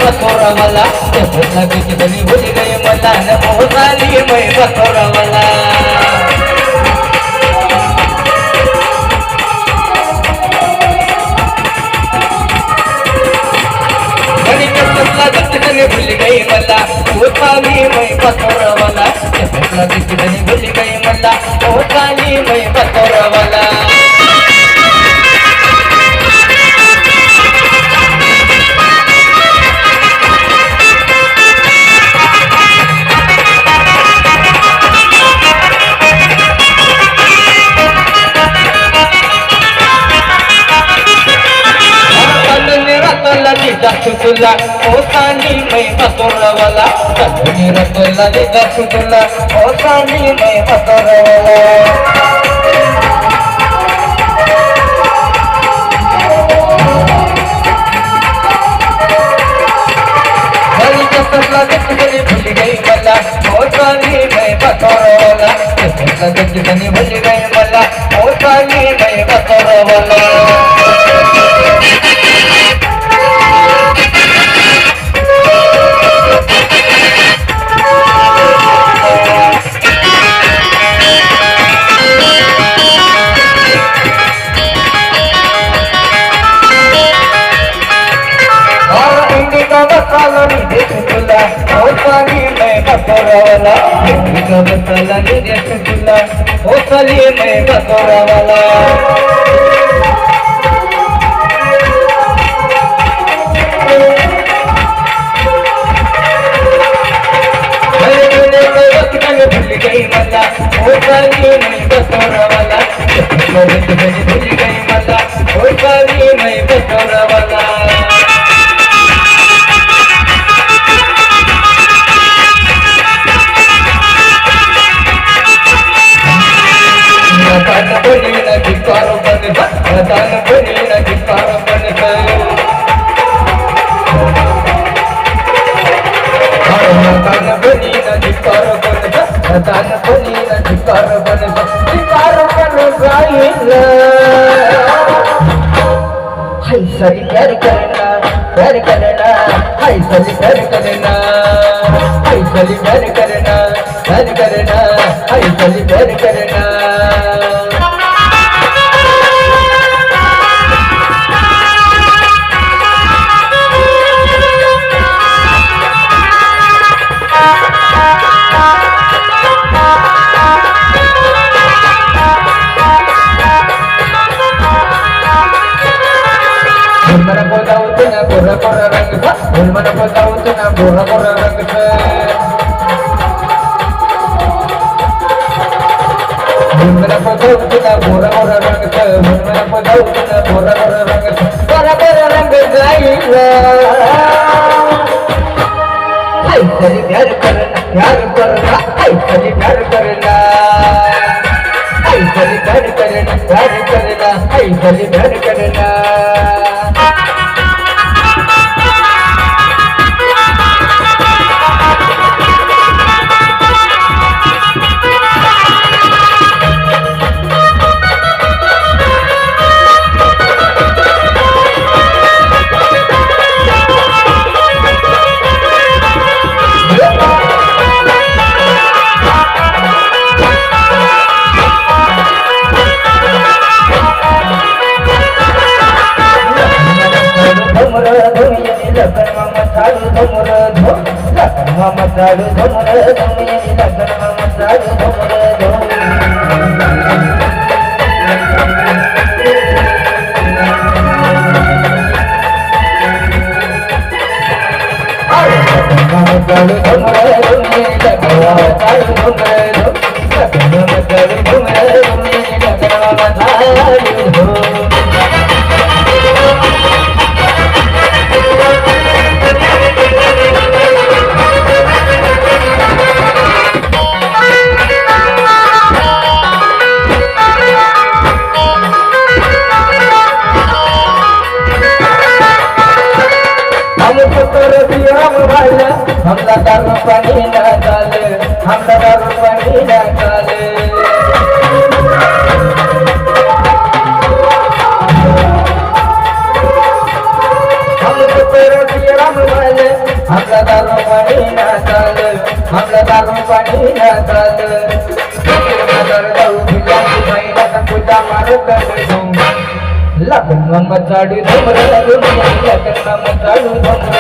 बतौरा वाला लगे कितनी भूल गई मला न मोहताली मैं बतौरा वाला भूल गई मला मोहताली मैं बतौरा वाला लगे कितनी भूल गई मला मोहताली मैं बतौरा वाला तुला होतानी मैं बतौरा वाला तुला तुला होतानी मैं बतौरा वाला भूल गई मला होतानी मैं बतौरा वाला भूल गई मला होतानी मैं बतौरा वाला होताली मैं बतौरा वाला बतला देख तुला होताली मैं बतौरा वाला भूल गई मला होताली मैं बतौरा वाला भूल गई मला होताली मैं बतौरा वाला दान बनी न धिक्कार बन दान बनी न धिक्कार बन दान बनी न धिक्कार बन दान बनी न धिक्कार बन गाइल हाय सरी प्यार करना हाय सरी प्यार करना हाय सरी प्यार करना हाय सरी प्यार करना मन बोलावत ना गोरा गोरा रंग मन बोलावत ना गोरा गोरा रंग मन बोलावत ना गोरा गोरा रंग मन बोलावत ना गोरा गोरा रंग गाइल हाय सरी प्यार करना हाय सरी प्यार करना हाय सरी प्यार करना हाय सरी प्यार करना मसाड़ू धमर धमिया लगन मसाड़ू धमर मसाड़ू धमर धमिया लगन हमला दारू पानी ना डाले हमला दारू पानी ना डाले हम तो तेरे दिया हम वाले आपला दारू पाणी ना चाल आपला दारू पाणी ना चाल जाऊ महिला पूजा मारू करे लग्न मचाडू धुमर लग्न मचाडू धुमर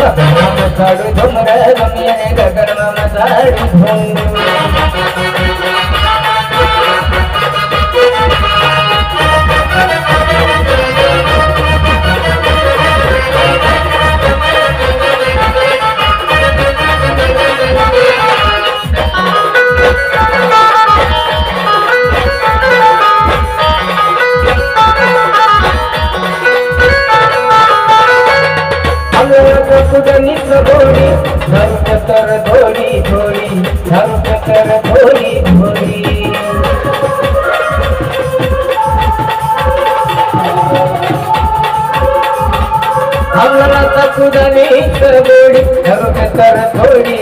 लग्न मचाडू धुमर लग्न मचाडू धुमर कुदनीच धोडी धरुपतर धोडी धोडी धरुपतर धोडी धोडी हमला कुदनीच धोडी धरुपतर धोडी